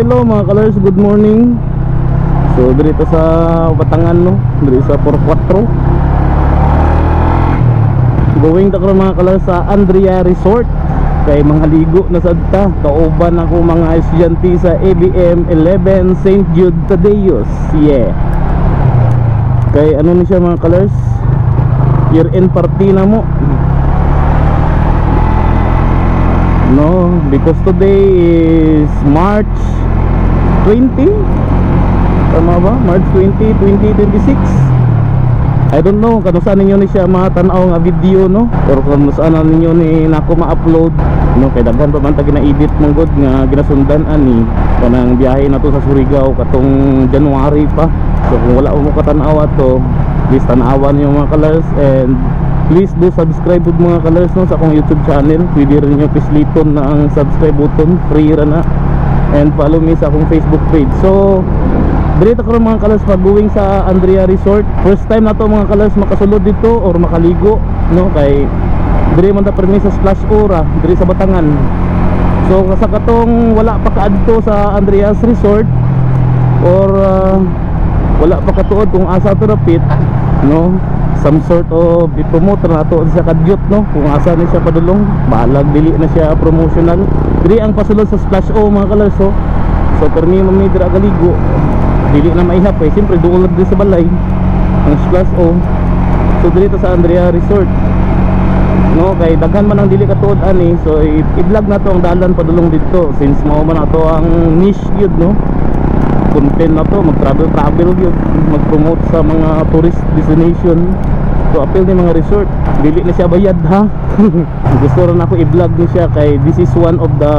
hello mga colors, good morning. So dito sa Batangan no, dito sa 44. Going ta karon mga colors sa Andrea Resort. Kay mga ligo na sadta, kauban ako mga estudyante sa ABM 11 St. Jude Tadeus. Yeah. Kay ano ni siya mga colors, year end party na mo. No, because today is March 20. Tama ba? March 20, 2026. I don't know kung saan ninyo ni siya matanaw nga video no, or kung saan ninyo ni nako ma-upload no, kay daghan pa man ta gina-edit mong god nga ginasundan ani kanang biyahe na to sa Surigao katong January pa. So kung wala mo katanaw ato, please tanawan niyo mga colors, and please do subscribe with mga colors no, sa akong YouTube channel. Pwede rin nyo pisliton na ang subscribe button, free ra na, and follow me sa akong Facebook page. So dito ko mga colors pag-going sa Andrea Resort. First time na to mga colors makasulod dito or makaligo no, kay diri man ta permi sa Splash Ora diri sa Batangan. So sa katong wala pa kaadto sa Andrea's Resort or wala pa katuod kung asa to rapit no, some sort of i-promote na to sa kadyot no, kung asa ni siya padulong balag dili na siya promotional. Diri ang pasulod sa Splash O mga colors. So permi man dira galigo, dili na maihap eh, siyempre doon lang din sa balay ang Splash O. So dito sa Andrea Resort no, kay daghan man ang dili katuod ani. So i-vlog na to ang dalan padulong dito since mao man ato ang niche yun no, content na to, mag-travel yun, mag-promote sa mga tourist destination. So appeal ni mga resort, dili na siya bayad ha. Gusto rin ako i-vlog ni siya kay this is one of the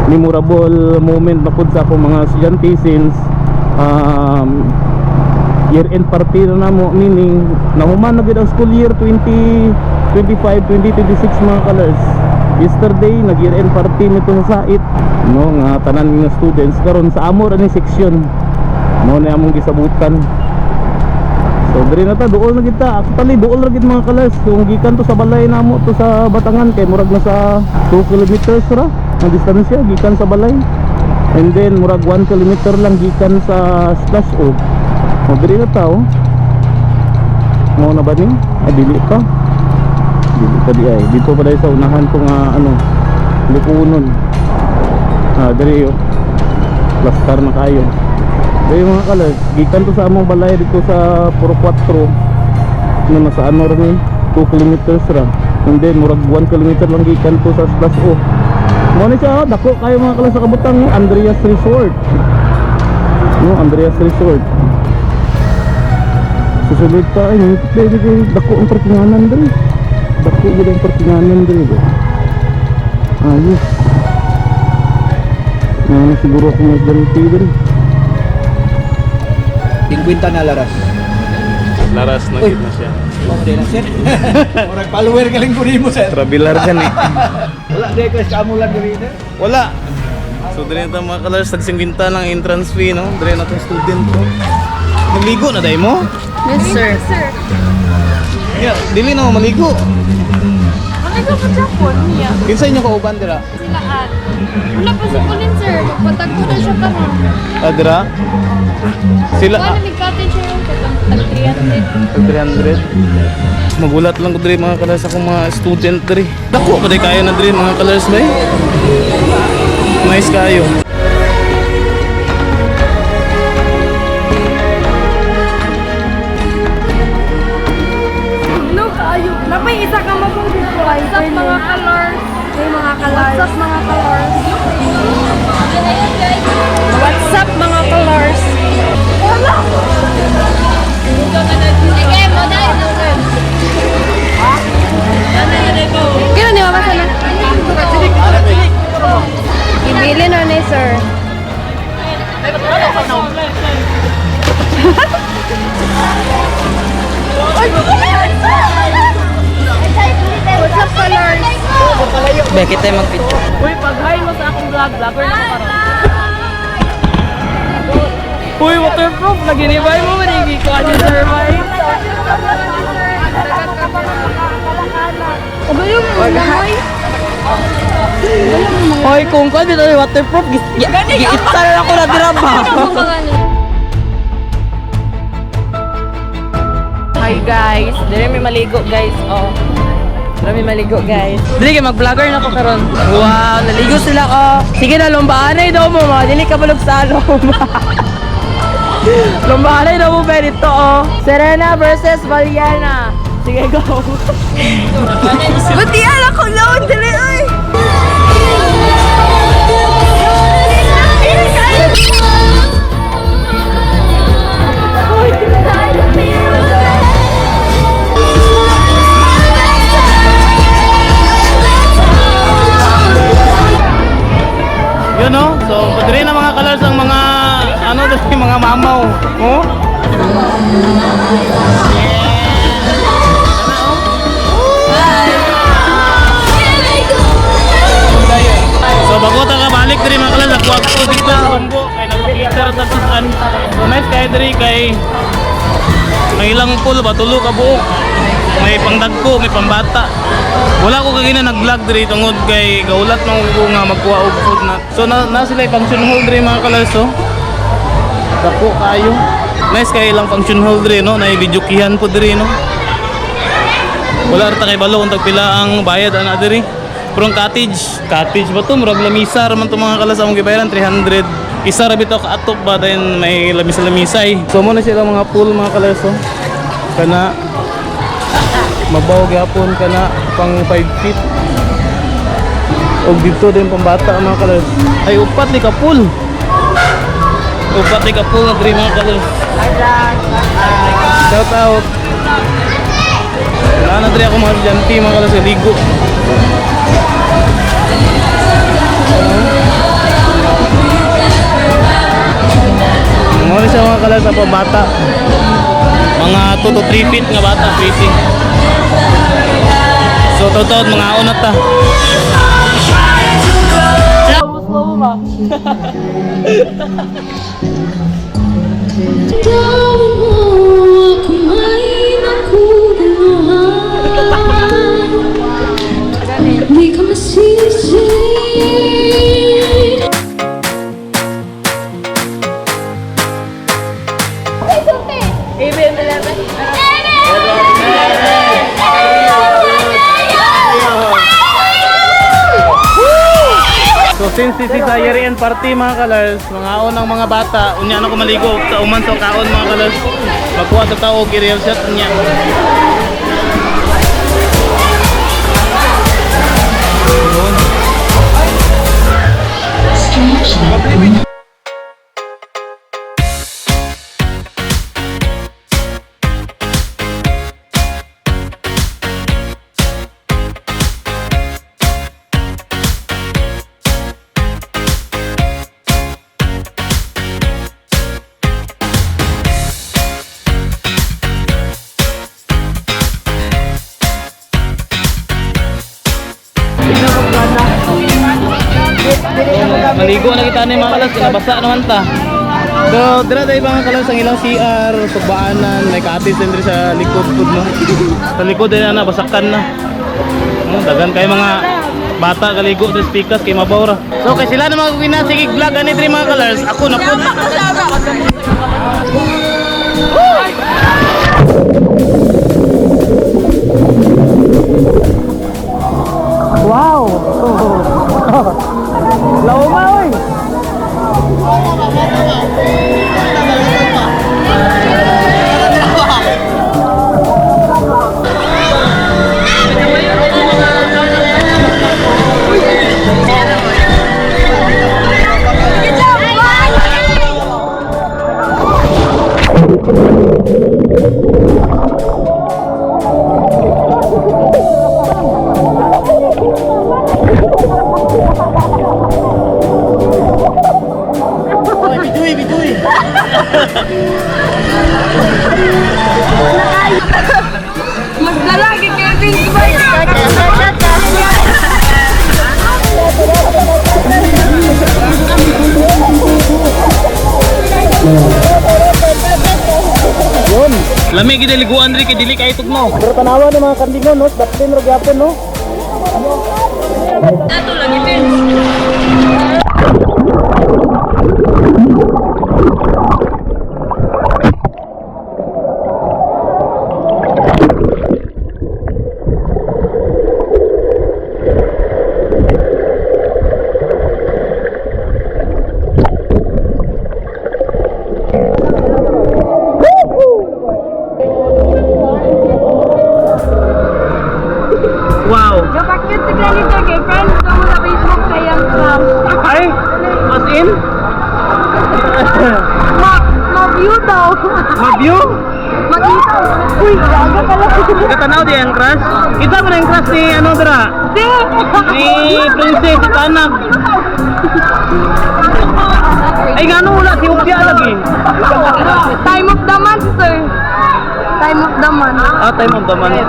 memorable moment na po sa akong mga estudyante since year end party na mo, meaning nahuman na gid ang school year 2025-2026 mga colors. Yesterday nag year end party nito sa Sait no, nga tanan nga students karon sa amor ani section mo na among gisabutan. So diri na ta, duol na kita actually, duol ra gid mga colors kung gikan to sa balay namo to sa Batangan, kay murag na sa 2 kilometers ra ang distansya gikan sa balay. And then murag 1 kilometer lang gikan sa Splash O. O diri na tao. Mo na ba ni? Dili pa. Dili pa di ay. Dito pa dai sa unahan ko nga ano, likunon. Diri yo. Plastar na kayo. Diri mga colors, gikan to sa among balay dito sa 44. No nasa ano rin 2 kilometers ra. And then murag 1 kilometer lang gikan to sa Splash O. Mo ni siya, dako kayo mga kalas sa kabutang no, Andrea's Resort no, Andrea's Resort. Susunod pa ay dako ang parkinganan diri, dako gud ang parkinganan diri ba. Ayos na siguro kung nagganti diri 50 na laras. Laras na gid na siya. Oh, di na sir. Orang follower galing ko nimo sir. Traveler kan eh. Wala di ka sa amulan diri na. Wala. So diri na mga colors, tag-50 lang entrance fee no. Diri na tong student ko. Maligo na dai mo? Yes, sir. Yeah, dili na mo maligo. Maligo ka Japon niya. Kinsa inyo kauban dira? Silaan. Wala pa sa kulin, sir. Magpatagpo na siya ka mo. Dira? Sila Wala nagkatin siya yung tag 300. 300. Magulat lang ko diri mga colors, akong mga student diri. Dako pa di kaya na diri mga colors bay. Nice kayo. No, kayo. Napay isa ka mapong display. What's up mga colors? May mga colors. What's up mga colors? What's up mga colors? Wala! Sige, mo dahil na sir. Kaya ni mama sana? Ibili na ni sir. What's up colors? Bakit tayo mag-video? Uy, pag-hi mo sa akong vlog, vlogger na ka ron. Uy, waterproof. Naginibay mo, manigi ko ano sir, may. Aba yung mga Hoy, kung ko dito ay waterproof, giitsa na ako na drama. Hi guys, dire may maligo guys. Oh. Dire may maligo guys. Dire kay mag-vlogger na ko karon. Wow, naligo sila oh. Sige na lumbaan ay daw mo, dili ka balog sa alom. Lumbaan ay daw mo ba dito oh. Serena versus Valiana. Sige go. Buti ala ko laon dili ay. Yun no? So, padre na mga colors ang mga ano dito mga mamaw. Oh? So, bago ta balik diri mga colors ako ako dito sa Humbo kay nagpakita ra sa susan. So, nice kay diri kay may ilang pool ba tulo ka buok. May pangdagko, may pambata. Wala ko kagina nag-vlog diri tungod kay gaulat man ko nga magkuha og food na. So na sila function hall diri mga colors so. Dako kayo. Nice kay ilang function hall diri no, na videokihan po diri no. Wala ra ta kay balo untag pila ang bayad ana diri. Pero ang cottage ba to murag lamisa ra man to mga kalas among gibayaran 300. Isa ra bitaw ka atop ba then may lamisa-lamisay. So mo na sila mga pool mga kalas so. Kana mabaw gyapon kana pang 5 feet. Og dito din pambata mga kalas. Ay upat ni kapul. Upat ni kapul na diri mga kalas. Shout out. Wala na diri ako mga estudyante mga kalas ligo. Mga siya mga kalas sa pambata. Mga 2 to 3 feet nga bata, 3 feet. So totoo mga unat ta. Slow ba? Di ka masisi. So since this is a year-end party mga kalars, mga unang mga bata, unya na ko maligo sa uman sa kaon mga kalars. Magkuha sa tao i-real shot niya. Maligo na kita ni mga kalas, kinabasa naman ta. So, dira tayo mga kalas ang ilang CR, sugbaanan, may cottage din sa likod food mo. Sa likod din na, basakan na. Dagan kayo mga bata kaligo sa speakers kay mabawra. So, kay sila na mga kinasigig vlog ani diri mga kalas, ako na po. Wow! Lauma oy. Maglalagi kayo din ba? Lami gid liguan diri kay dili kay tugnaw. Pero tanawa ng mga kandingon no, dapat din ra gyapon no. Ato lang ito. Katanaw di ang crush. Kita mo na yung crush ni ano dra? Ni Princess Tanak. Ay ngano wala si Upya lagi. Time of the month, sir. Time of the month. Ah, time of the month.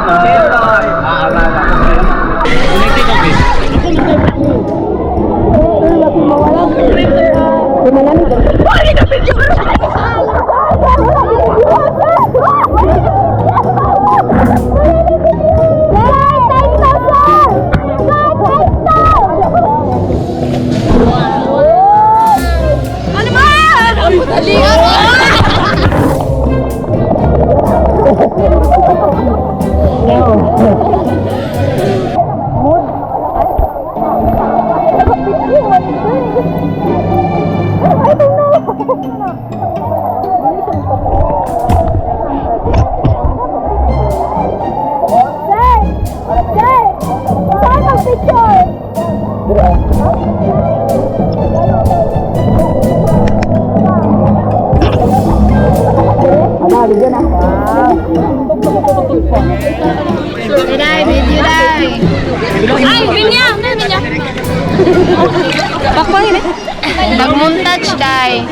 Nag-montage, day.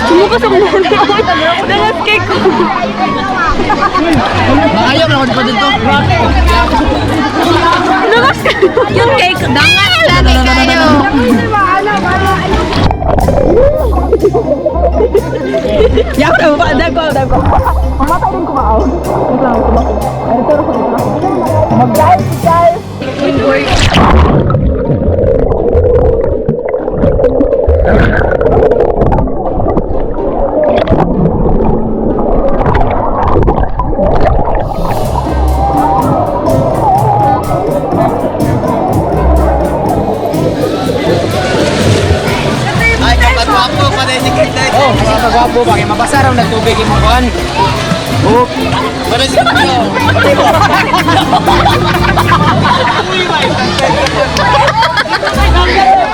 Sumuka sa muna. Dalas cake ko. Ayaw na ako dito. Yung cake, dangat lagi kayo. Yak, dago. Mamatay din kumakaw. Mag-guys. Ay, kapatwapo pa din si Kate. Oh, kapatwapo ba? Kaya mabasa raw nagtubig yung mga kuhan. Oh, para si Kate.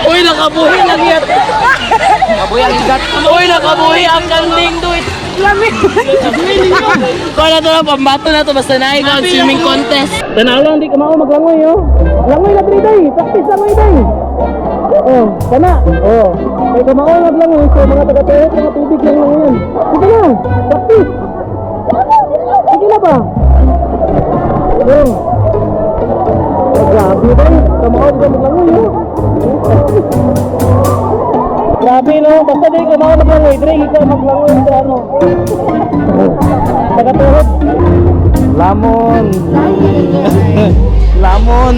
Uy, nakabuhi lang yan. Kabuhi ang igat. Uy, nakabuhi ang kanding duit. Lamig. Kung na ito na, pambato na ito. Basta na ikaw, swimming contest. Tanaw lang, di ka maglangoy, oh. Langoy na 3 day. Practice langoy day. Oh, sana. Oh. Kaya kamao maglangoy. So, mga taga-tehit, mga tubig lang lang yan. Sige na. Practice. Sige na ba? Oh. Oh, grabe day. Kamao ka maglangoy, oh. Grabe, no? Basta di kamao maglangoy. Dre, ikaw maglangoy sa ano. Taga-tehit. Lamon. Lamon.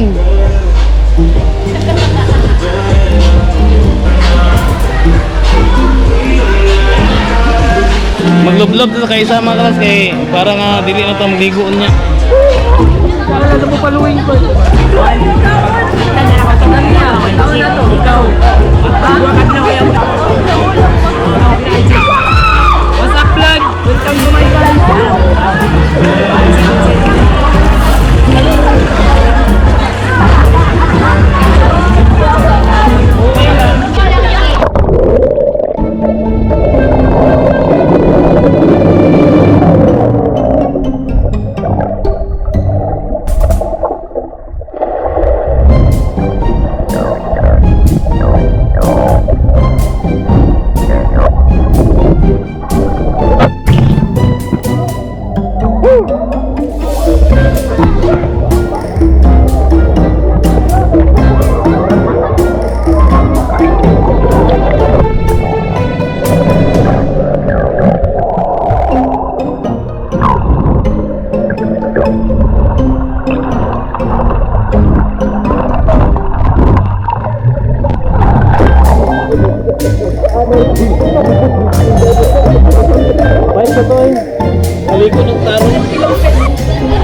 Maglublob sa kay isa mga kalas kay para nga dili na ta magligoon niya. Wala na mo paluwing ko. What's up, vlog? Welcome to my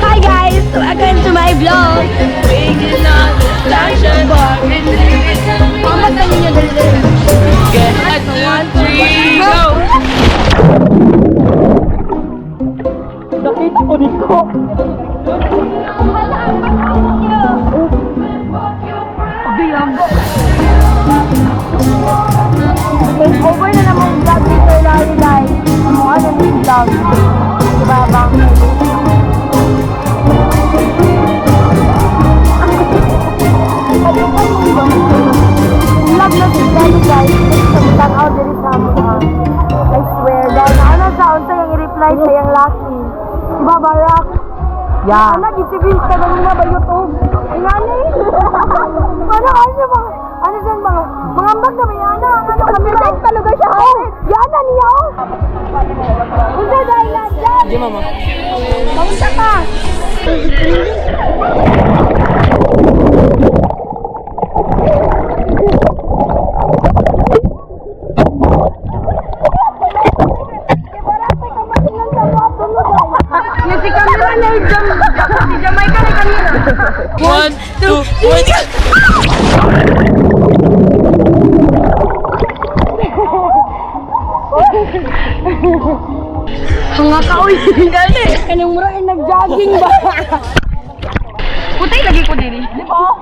Hi guys, welcome to my vlog. Mama, tanin nyo dali. Get 1, 2, 3, go! Sakit ko dito. Over na namang vlog dito lalo guys. Ano yung vlog? Diba bang? night sayang lucky. Diba, Barak? Yeah. Anak, itigil ka na muna ba YouTube? Ay, nani? Ano kasi ba? Ano dyan mga? Mga ambag na ba yan? Ano kami? Perfect talaga siya. Oh, yana niya. Unsa dahil na dyan? Di mama. Kamusta ka? Si camera na yung si Jamaica na kanina. 1, 2, 1. Hanga ka, uy. Gani. Kanang mura ay nag-jogging ba? Putay lagi ko diri. Di ba?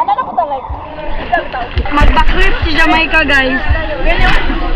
Ano na po talaga? Mag-backflip si Jamaica, guys. Ganyan.